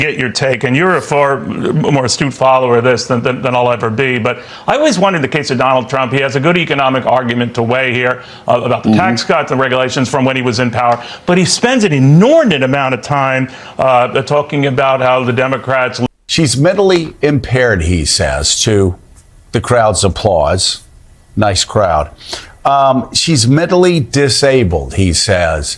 Get your take, and you're a far more astute follower of this than I'll ever be. But I always wondered in the case of Donald Trump, he has a good economic argument to weigh here about the tax cuts and regulations from when he was in power. But he spends an inordinate amount of time talking about how the Democrats. She's mentally impaired, he says, to the crowd's applause. Nice crowd. She's mentally disabled, he says,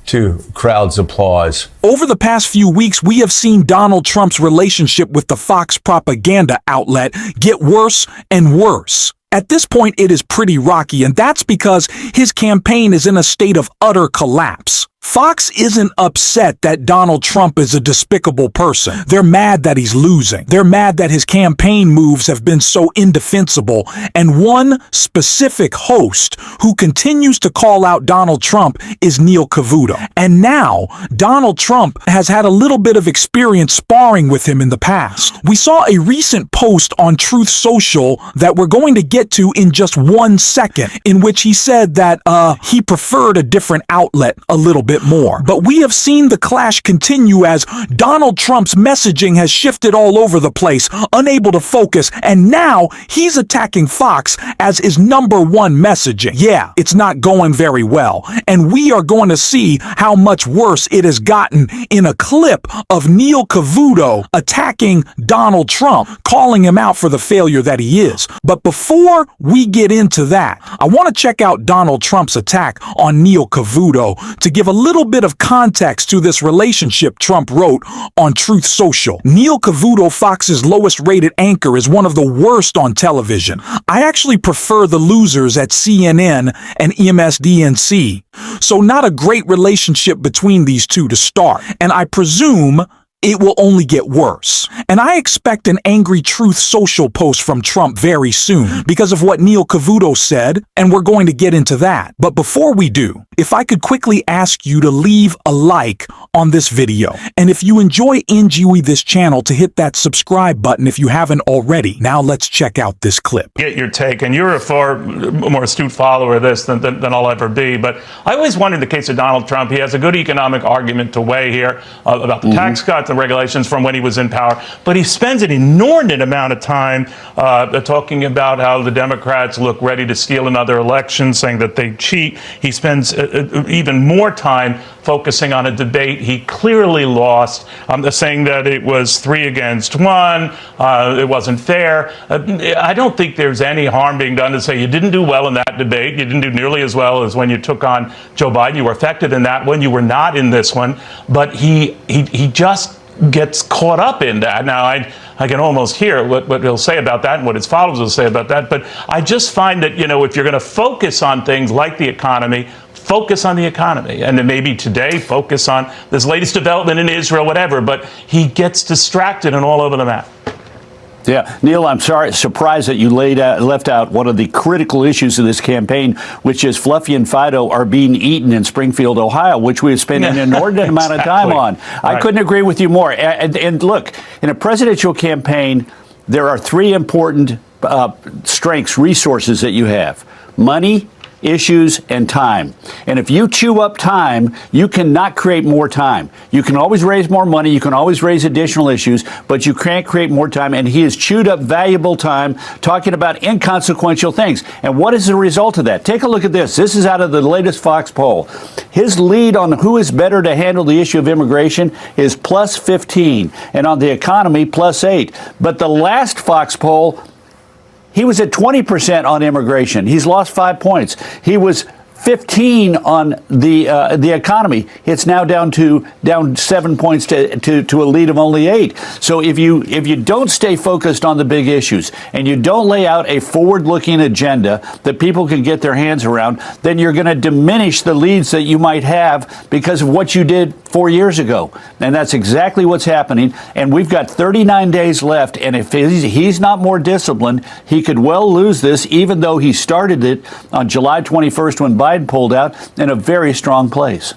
to crowd's applause. Over the past few weeks, we have seen Donald Trump's relationship with the Fox propaganda outlet get worse and worse. At this point, it is pretty rocky, and that's because his campaign is in a state of utter collapse. Fox isn't upset that Donald Trump is a despicable person. They're mad that he's losing. They're mad that his campaign moves have been so indefensible. And one specific host who continues to call out Donald Trump is Neil Cavuto. And now, Donald Trump has had a little bit of experience sparring with him in the past. We saw a recent post on Truth Social that we're going to get to in just 1 second, in which he said that he preferred a different outlet a little bit more. But we have seen the clash continue as Donald Trump's messaging has shifted all over the place, unable to focus, and now he's attacking Fox as his #1 messaging. Yeah, it's not going very well, and we are going to see how much worse it has gotten in a clip of Neil Cavuto attacking Donald Trump, calling him out for the failure that he is. But before we get into that, I want to check out Donald Trump's attack on Neil Cavuto to give a little bit of context to this relationship Trump wrote on Truth Social. Neil Cavuto, Fox's lowest rated anchor, is one of the worst on television. I actually prefer the losers at CNN and MSDNC. So not a great relationship between these two to start. And I presume it will only get worse. And I expect an angry Truth Social post from Trump very soon because of what Neil Cavuto said, and we're going to get into that. But before we do, if I could quickly ask you to leave a like on this video. And if you enjoy NGWE this channel, to hit that subscribe button if you haven't already. Now let's check out this clip. Get your take, and you're a far more astute follower of this than I'll ever be. But I always wondered in the case of Donald Trump, he has a good economic argument to weigh here about the tax cuts and regulations from when he was in power. But he spends an inordinate amount of time talking about how the Democrats look ready to steal another election, saying that they cheat. He spends even more time focusing on a debate he clearly lost, saying that it was 3 against 1, it wasn't fair. I don't think there's any harm being done to say you didn't do well in that debate. You didn't do nearly as well as when you took on Joe Biden. You were effective in that one. You were not in this one. But he just gets caught up in that. Now, I can almost hear what he'll say about that and what his followers will say about that. But I just find that, you know, if you're going to focus on things like the economy, focus on the economy. And then maybe today, focus on this latest development in Israel, whatever. But he gets distracted and all over the map. Yeah, Neil, I'm surprised that you left out one of the critical issues of this campaign, which is Fluffy and Fido are being eaten in Springfield, Ohio, which we have spent an inordinate amount of time on. Right. I couldn't agree with you more. And look, in a presidential campaign, there are 3 important strengths, resources that you have: money, issues, and time. And if you chew up time, you cannot create more time. You can always raise more money, you can always raise additional issues, but you can't create more time. And he has chewed up valuable time talking about inconsequential things. And what is the result of that? Take a look at this. This is out of the latest Fox poll. His lead on who is better to handle the issue of immigration is plus 15, and on the economy, plus 8. But the last Fox poll, he was at 20% on immigration. He's lost 5 points. He was 15 on the economy. It's now down 7 points to a lead of only 8. So if you don't stay focused on the big issues and you don't lay out a forward-looking agenda that people can get their hands around, then you're going to diminish the leads that you might have because of what you did 4 years ago. And that's exactly what's happening. And we've got 39 days left. And if he's not more disciplined, he could well lose this, even though he started it on July 21st when Biden pulled out in a very strong place.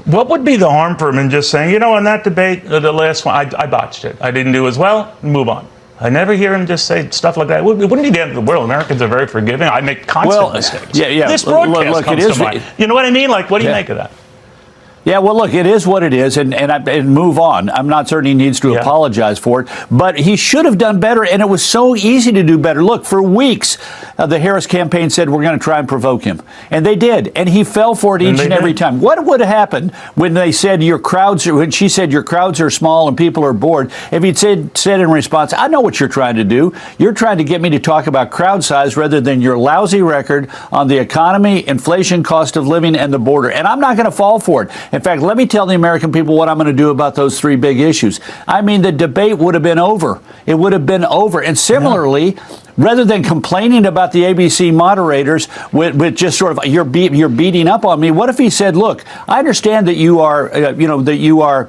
What would be the harm for him in just saying, you know, in that debate, the last one, I botched it. I didn't do as well. Move on. I never hear him just say stuff like that. It wouldn't be the end of the world. Americans are very forgiving. I make constant mistakes. Yeah. This broadcast comes to mind. You know what I mean? Like, what do you make of that? Yeah, well, look, it is what it is, and move on. I'm not certain he needs to apologize for it, but he should have done better, and it was so easy to do better. Look, for weeks, the Harris campaign said we're going to try and provoke him, and they did, and he fell for it each and every time. What would have happened when they said when she said your crowds are small and people are bored? If he'd said in response, I know what you're trying to do. You're trying to get me to talk about crowd size rather than your lousy record on the economy, inflation, cost of living, and the border, and I'm not going to fall for it. In fact, let me tell the American people what I'm going to do about those three big issues. I mean, the debate would have been over. It would have been over. And similarly, rather than complaining about the ABC moderators with just sort of you're beating up on me, what if he said, "Look, I understand that you are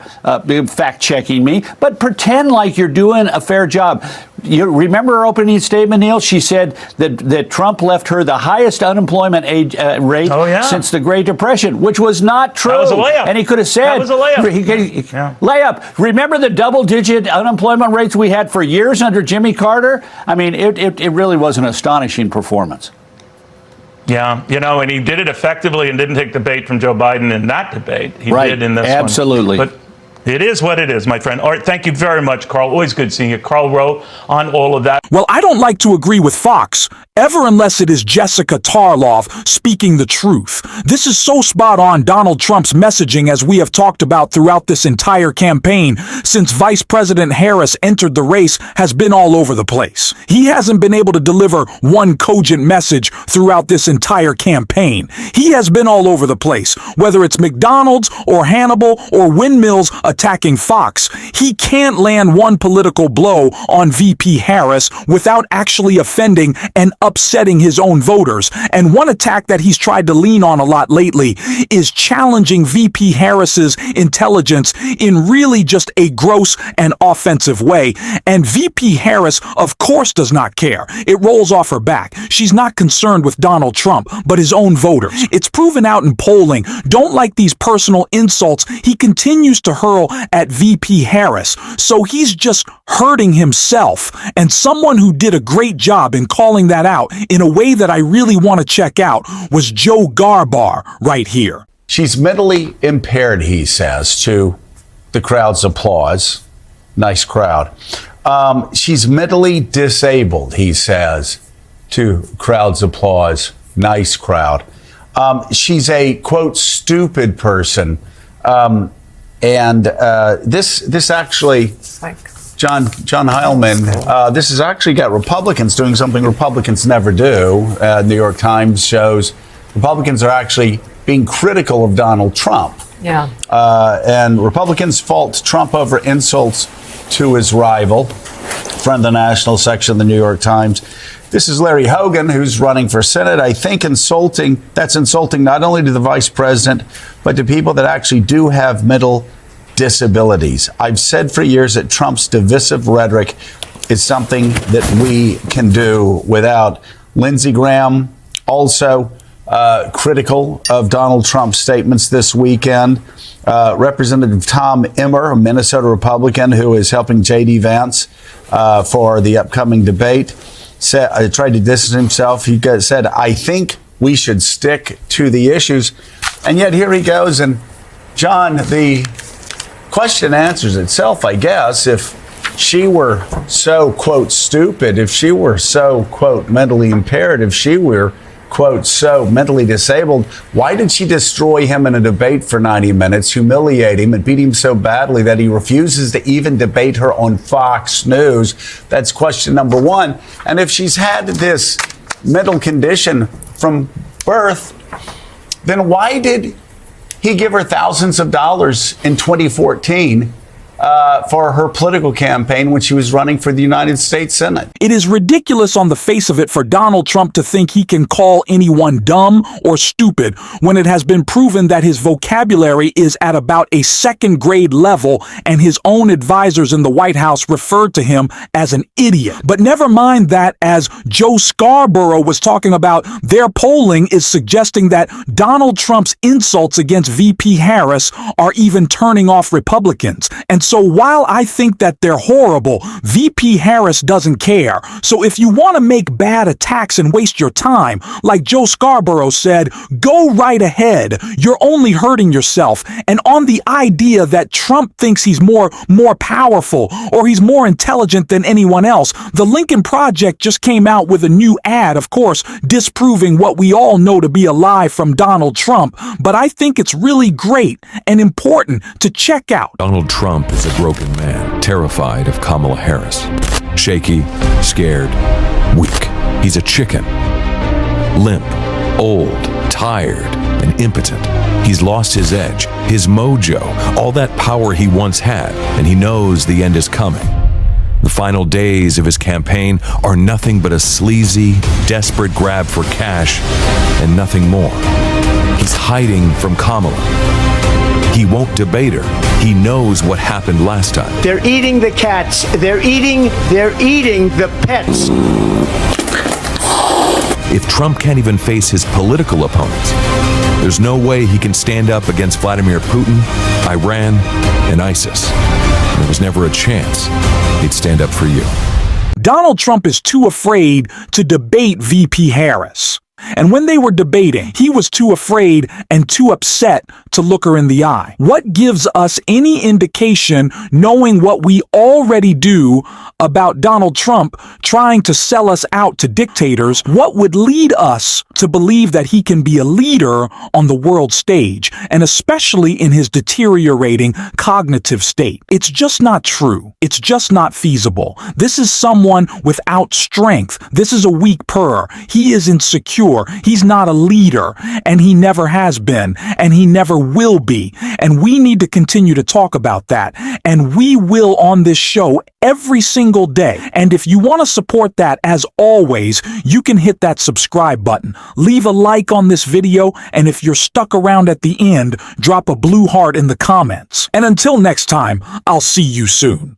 fact checking me, but pretend like you're doing a fair job." You remember her opening statement, Neil? She said that Trump left her the highest unemployment rate since the Great Depression, which was not true. That was a layup. And he could have said, that was a layup. Layup. Remember the double-digit unemployment rates we had for years under Jimmy Carter? I mean, it really was an astonishing performance. Yeah, and he did it effectively and didn't take the bait from Joe Biden in that debate. He did in this one. Absolutely. But it is what it is, my friend. All right, thank you very much, Carl. Always good seeing you. Carl Rowe on all of that. Well, I don't like to agree with Fox, ever unless it is Jessica Tarlov speaking the truth. This is so spot on Donald Trump's messaging, as we have talked about throughout this entire campaign since Vice President Harris entered the race, has been all over the place. He hasn't been able to deliver one cogent message throughout this entire campaign. He has been all over the place, whether it's McDonald's or Hannibal or windmills attacking Fox. He can't land one political blow on VP Harris without actually offending and upsetting his own voters. And one attack that he's tried to lean on a lot lately is challenging VP Harris's intelligence in really just a gross and offensive way. And VP Harris, of course, does not care. It rolls off her back. She's not concerned with Donald Trump, but his own voters. It's proven out in polling. Don't like these personal insults he continues to hurl at VP Harris. So he's just hurting himself. And someone who did a great job in calling that out in a way that I really want to check out was Joe Garbar right here. She's mentally impaired, he says, to the crowd's applause. Nice crowd. She's mentally disabled, he says, to crowd's applause. Nice crowd. She's a, quote, stupid person. And this actually, John Heilman, this has actually got Republicans doing something Republicans never do. New York Times shows Republicans are actually being critical of Donald Trump. Yeah. And Republicans fault Trump over insults to his rival. Friend of the national section of the New York Times. This is Larry Hogan, who's running for Senate. I think that's insulting not only to the vice president, but to people that actually do have mental disabilities. I've said for years that Trump's divisive rhetoric is something that we can do without. Lindsey Graham also critical of Donald Trump's statements this weekend. Representative Tom Emmer, a Minnesota Republican who is helping J.D. Vance for the upcoming debate, tried to distance himself. He said, I think we should stick to the issues. And yet here he goes. And John, the question answers itself, I guess. If she were so, quote, stupid, if she were so, quote, mentally impaired, if she were, quote, so mentally disabled, why did she destroy him in a debate for 90 minutes, humiliate him, and beat him so badly that he refuses to even debate her on Fox News? That's question number one. And if she's had this mental condition from birth, then why did he give her thousands of dollars in 2014 for her political campaign when she was running for the United States Senate? It is ridiculous on the face of it for Donald Trump to think he can call anyone dumb or stupid when it has been proven that his vocabulary is at about a second grade level, and his own advisors in the White House referred to him as an idiot. But never mind that, as Joe Scarborough was talking about, their polling is suggesting that Donald Trump's insults against VP Harris are even turning off Republicans. And So while I think that they're horrible, VP Harris doesn't care. So if you want to make bad attacks and waste your time, like Joe Scarborough said, go right ahead. You're only hurting yourself. And on the idea that Trump thinks he's more powerful or he's more intelligent than anyone else, the Lincoln Project just came out with a new ad, of course, disproving what we all know to be a lie from Donald Trump. But I think it's really great and important to check out. Donald Trump is a broken man, terrified of Kamala Harris. Shaky, scared, weak. He's a chicken. Limp, old, tired, and impotent. He's lost his edge, his mojo, all that power he once had, and he knows the end is coming. The final days of his campaign are nothing but a sleazy, desperate grab for cash and nothing more. He's hiding from Kamala. He won't debate her. He knows what happened last time. They're eating the cats. They're eating the pets. If Trump can't even face his political opponents, there's no way he can stand up against Vladimir Putin, Iran, and ISIS. There was never a chance he'd stand up for you. Donald Trump is too afraid to debate VP Harris. And when they were debating, he was too afraid and too upset to look her in the eye. What gives us any indication, knowing what we already do about Donald Trump trying to sell us out to dictators, what would lead us to believe that he can be a leader on the world stage, and especially in his deteriorating cognitive state? It's just not true. It's just not feasible. This is someone without strength. This is a weak purr. He is insecure. He's not a leader, and he never has been, and he never will be. And we need to continue to talk about that. And we will on this show every single day. And if you want to support that, as always, you can hit that subscribe button. Leave a like on this video, and if you're stuck around at the end, drop a blue heart in the comments. And until next time, I'll see you soon.